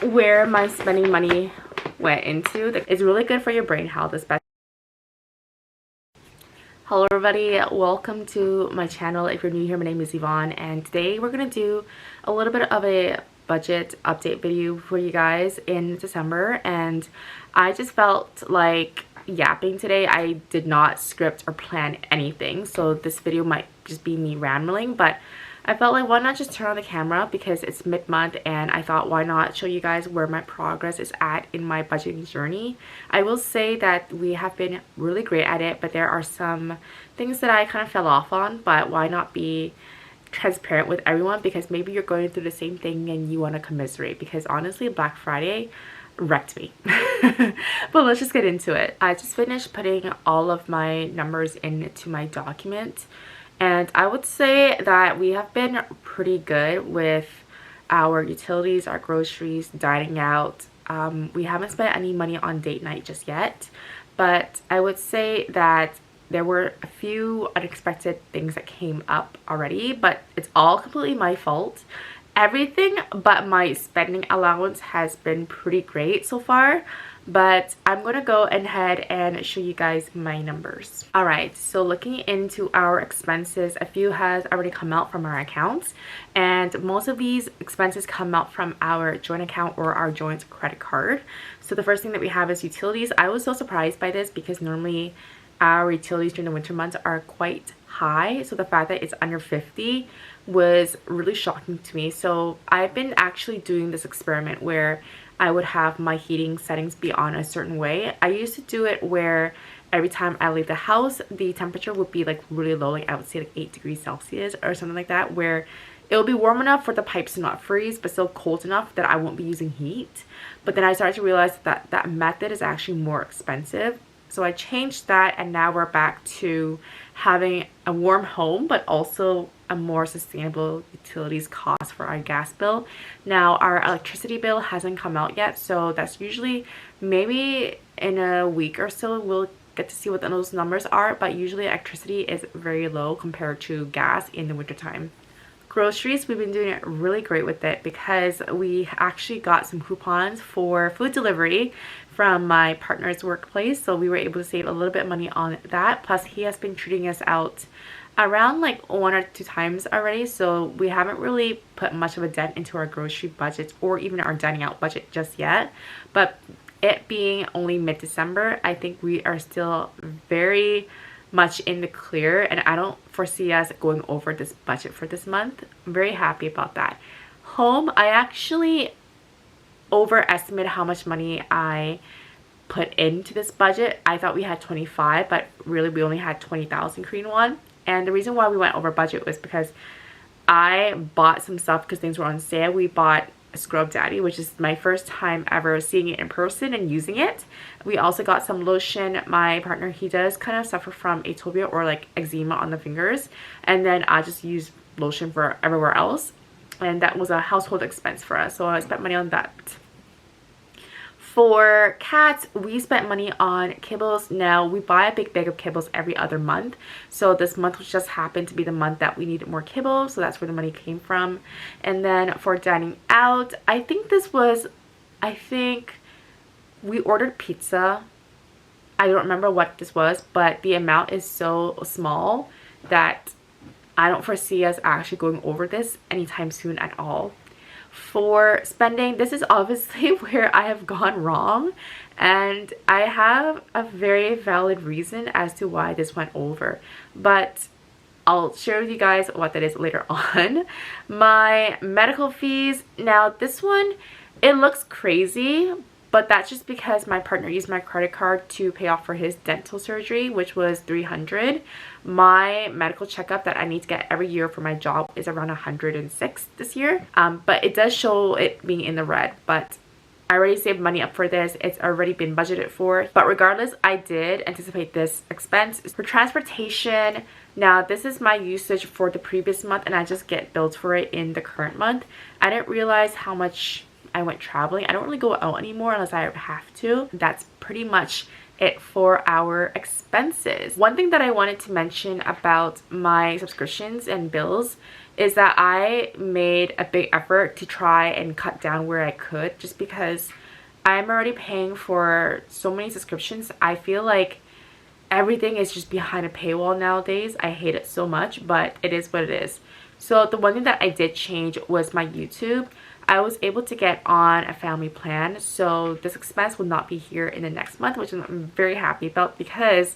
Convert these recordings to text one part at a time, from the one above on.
where my spending money went into. It's really good for your brain health, especially. Hello everybody, welcome to my channel. If you're new here, my name is Yvonne, and today we're gonna do a little bit of a budget update video for you guys in December. And I just felt like yapping today. I did not script or plan anything, so this video might just be me rambling, but I felt like why not just turn on the camera because it's mid-month, and I thought why not show you guys where my progress is at in my budgeting journey. I will say that we have been really great at it, but there are some things that I kind of fell off on, but why not be transparent with everyone, because maybe you're going through the same thing and you want to commiserate, because honestly Black Friday wrecked me. But let's just get into it. I just finished putting all of my numbers into my document, and I would say that we have been pretty good with our utilities, our groceries, dining out. We haven't spent any money on date night just yet, but I would say that there were a few unexpected things that came up already, but it's all completely my fault. Everything but my spending allowance has been pretty great so far, but I'm gonna go ahead and show you guys my numbers. Alright, so looking into our expenses, a few has already come out from our accounts, and most of these expenses come out from our joint account or our joint credit card. So the first thing that we have is utilities. I was so surprised by this because normally our utilities during the winter months are quite high, so the fact that it's under 50 was really shocking to me. So I've been actually doing this experiment where I would have my heating settings be on a certain way. I used to do it where every time I leave the house the temperature would be like really low, like I would say like 8 degrees Celsius or something like that, where it will be warm enough for the pipes to not freeze but still cold enough that I won't be using heat. But then I started to realize that that method is actually more expensive. So I changed that, and now we're back to having a warm home but also a more sustainable utilities cost for our gas bill. Now our electricity bill hasn't come out yet, so that's usually maybe in a week or so we'll get to see what those numbers are, but usually electricity is very low compared to gas in the wintertime. Groceries, we've been doing it really great with it because we actually got some coupons for food delivery from my partner's workplace, so we were able to save a little bit of money on that. Plus he has been treating us out around like 1 or 2 times already, so we haven't really put much of a dent into our grocery budgets or even our dining out budget just yet. But it being only mid-December, I think we are still very much in the clear, and I don't foresee us going over this budget for this month. I'm very happy about that. Home, I actually overestimated how much money I put into this budget. I thought we had 25, but really we only had 20,000 Korean won. And the reason why we went over budget was because I bought some stuff because things were on sale. We bought a Scrub Daddy, which is my first time ever seeing it in person and using it. We also got some lotion. My partner, he does kind of suffer from atopia or like eczema on the fingers, and then I just use lotion for everywhere else, and that was a household expense for us, so I spent money on that. For cats, we spent money on kibbles. Now we buy a big bag of kibbles every other month, so this month just happened to be the month that we needed more kibbles, so that's where the money came from. And then for dining out, I think we ordered pizza. I don't remember what this was, but the amount is so small that I don't foresee us actually going over this anytime soon at all. For spending, this is obviously where I have gone wrong, and I have a very valid reason as to why this went over, but I'll share with you guys what that is later on. My medical fees, now this one, it looks crazy, but that's just because my partner used my credit card to pay off for his dental surgery, which was 300. My medical checkup that I need to get every year for my job is around 106 this year. But it does show it being in the red, but I already saved money up for this. It's already been budgeted for. But regardless, I did anticipate this expense. For transportation, now this is my usage for the previous month, and I just get billed for it in the current month. I didn't realize how much I went traveling. I don't really go out anymore unless I have to. That's pretty much it for our expenses. One thing that I wanted to mention about my subscriptions and bills is that I made a big effort to try and cut down where I could, just because I'm already paying for so many subscriptions. I feel like everything is just behind a paywall nowadays. I hate it so much, but it is what it is. So the one thing that I did change was my YouTube. I was able to get on a family plan, so this expense will not be here in the next month, which I'm very happy about, because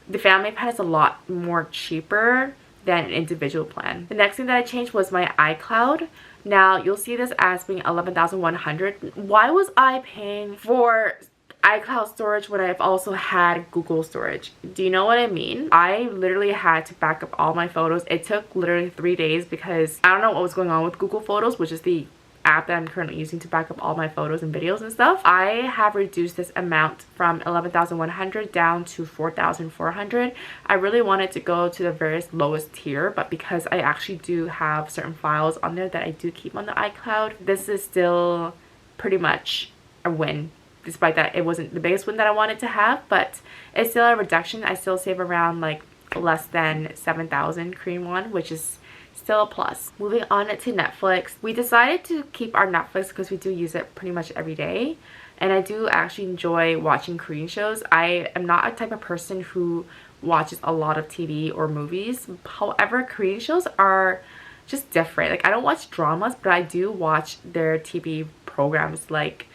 the family plan is a lot more cheaper than an individual plan. The next thing that I changed was my iCloud. Now you'll see this as being $11,100. Why was I paying for iCloud storage when I've also had Google storage? Do you know what I mean? I literally had to back up all my photos. It took literally 3 days because I don't know what was going on with Google Photos, which is the app that I'm currently using to back up all my photos and videos and stuff. I have reduced this amount from 11,100 down to 4,400. I really wanted to go to the very lowest tier, but because I actually do have certain files on there that I do keep on the iCloud, this is still pretty much a win. Despite that it wasn't the biggest win that I wanted to have, but it's still a reduction. I still save around like less than 7,000 Korean won, which is still a plus. Moving on to Netflix. We decided to keep our Netflix because we do use it pretty much every day, and I do actually enjoy watching Korean shows. I am not a type of person who watches a lot of TV or movies. However, Korean shows are just different. Like, I don't watch dramas, but I do watch their TV programs like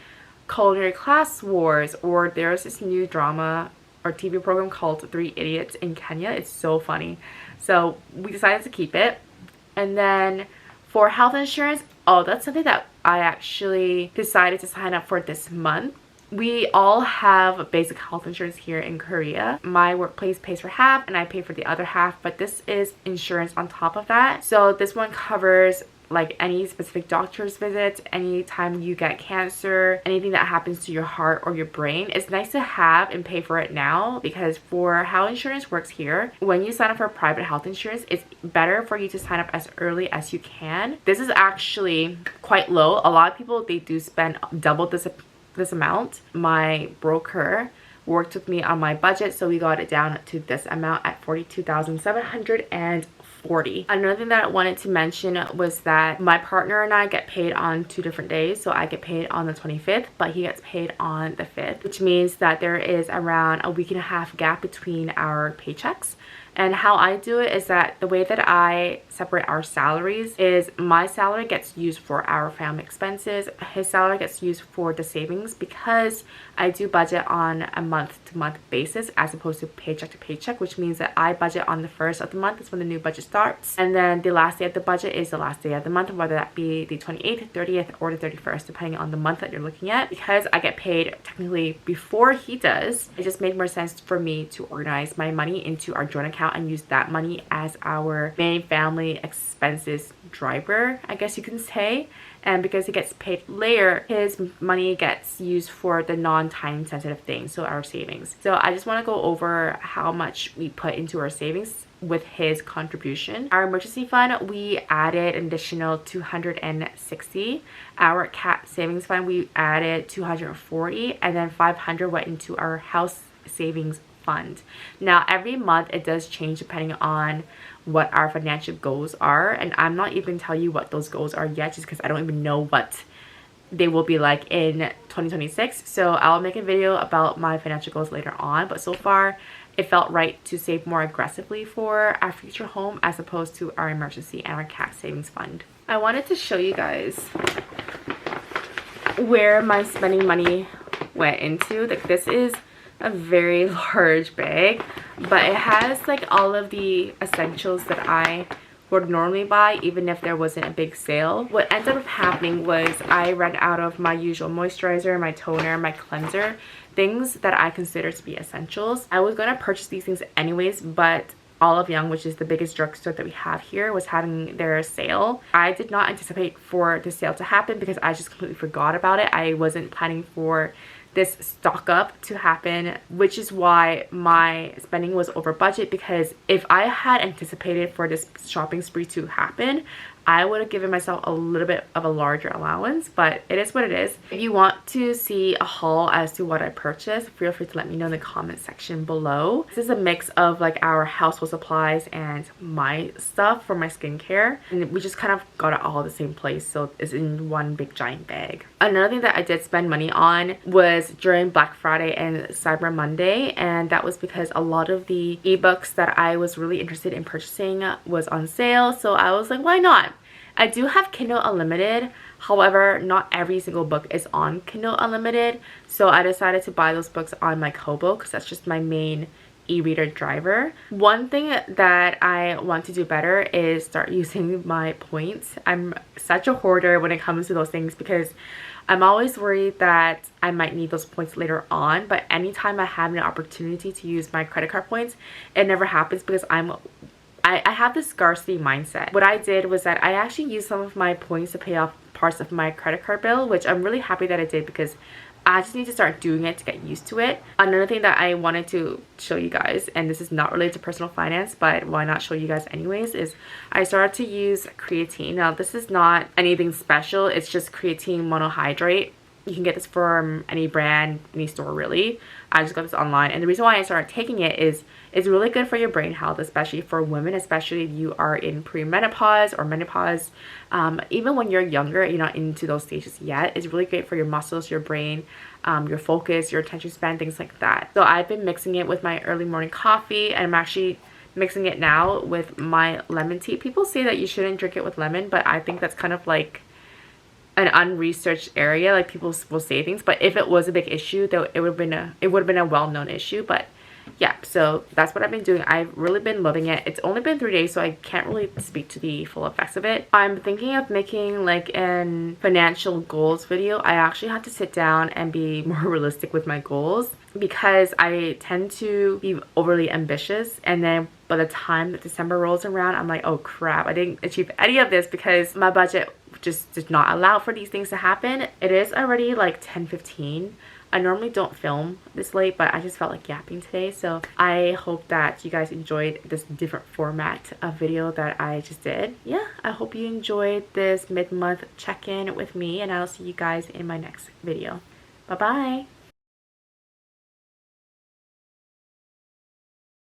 Culinary Class Wars, or there's this new drama or TV program called 3 Idiots in Kenya. It's so funny. So we decided to keep it. And then for health insurance, oh, that's something that I actually decided to sign up for this month. We all have basic health insurance here in Korea. My workplace pays for half and I pay for the other half, but this is insurance on top of that. So this one covers like any specific doctor's visits, anytime you get cancer, anything that happens to your heart or your brain. It's nice to have and pay for it now, because for how insurance works here, when you sign up for private health insurance, it's better for you to sign up as early as you can. This is actually quite low. A lot of people, they do spend double this amount. My broker worked with me on my budget, so we got it down to this amount at 42,740. Another thing that I wanted to mention was that my partner and I get paid on 2 different days. So I get paid on the 25th, but he gets paid on the 5th, which means that there is around a week and a half gap between our paychecks. And how I do it is that the way that I separate our salaries is my salary gets used for our family expenses. His salary gets used for the savings, because I do budget on a month-to-month basis as opposed to paycheck to paycheck, which means that I budget on the 1st of the month. That's when the new budget starts. And then the last day of the budget is the last day of the month, whether that be the 28th, 30th, or the 31st, depending on the month that you're looking at. Because I get paid technically before he does, it just made more sense for me to organize my money into our joint account and use that money as our main family expenses driver, I guess you can say. And because he gets paid later, his money gets used for the non-time sensitive things, so our savings. So I just want to go over how much we put into our savings with his contribution. Our emergency fund, we added an additional 260. Our cat savings fund, we added 240, and then 500 went into our house savings fund. Now every month it does change depending on what our financial goals are, and I'm not even tell you what those goals are yet, just because I don't even know what they will be like in 2026. So I'll make a video about my financial goals later on, but so far it felt right to save more aggressively for our future home as opposed to our emergency and our cat savings fund. I wanted to show you guys where my spending money went into. Like, this is a very large bag, but it has like all of the essentials that I would normally buy even if there wasn't a big sale. What ended up happening was I ran out of my usual moisturizer, my toner, my cleanser, things that I consider to be essentials. I was going to purchase these things anyways, but Olive Young, which is the biggest drugstore that we have here, was having their sale. I did not anticipate for the sale to happen because I just completely forgot about it. I wasn't planning for this stock up to happen, which is why my spending was over budget, because if I had anticipated for this shopping spree to happen, I would have given myself a little bit of a larger allowance, but it is what it is. If you want to see a haul as to what I purchased, feel free to let me know in the comment section below. This is a mix of like our household supplies and my stuff for my skincare, and we just kind of got it all at the same place, so it's in one big giant bag. Another thing that I did spend money on was during Black Friday and Cyber Monday, and that was because a lot of the ebooks that I was really interested in purchasing was on sale, so I was like, why not? I do have Kindle Unlimited, however, not every single book is on Kindle Unlimited, so I decided to buy those books on my Kobo because that's just my main e-reader driver. One thing that I want to do better is start using my points. I'm such a hoarder when it comes to those things because I'm always worried that I might need those points later on, but anytime I have an opportunity to use my credit card points, it never happens because I have this scarcity mindset. What I did was that I actually used some of my points to pay off parts of my credit card bill, which I'm really happy that I did because I just need to start doing it to get used to it. Another thing that I wanted to show you guys, and this is not related to personal finance, but why not show you guys anyways, is I started to use creatine. Now this is not anything special, it's just creatine monohydrate. You can get this from any brand, any store really. I just got this online, and the reason why I started taking it is it's really good for your brain health, especially for women, especially if you are in premenopause or menopause. Even when you're younger, you're not into those stages yet, it's really great for your muscles, your brain, your focus, your attention span, things like that. So I've been mixing it with my early morning coffee, and I'm actually mixing it now with my lemon tea. People say that you shouldn't drink it with lemon, but I think that's kind of like an unresearched area. Like, people will say things, but if it was a big issue, though, it would have been a well-known issue. But yeah, so that's what I've been doing. I've really been loving it. It's only been 3 days, so I can't really speak to the full effects of it. I'm thinking of making like an financial goals video. I actually have to sit down and be more realistic with my goals because I tend to be overly ambitious, and then by the time that December rolls around, I'm like, oh crap, I didn't achieve any of this because my budget just did not allow for these things to happen. It is already like 10:15. I normally don't film this late, but I just felt like yapping today, so I hope that you guys enjoyed this different format of video that I just did. Yeah, I hope you enjoyed this mid-month check-in with me, and I'll see you guys in my next video. Bye bye.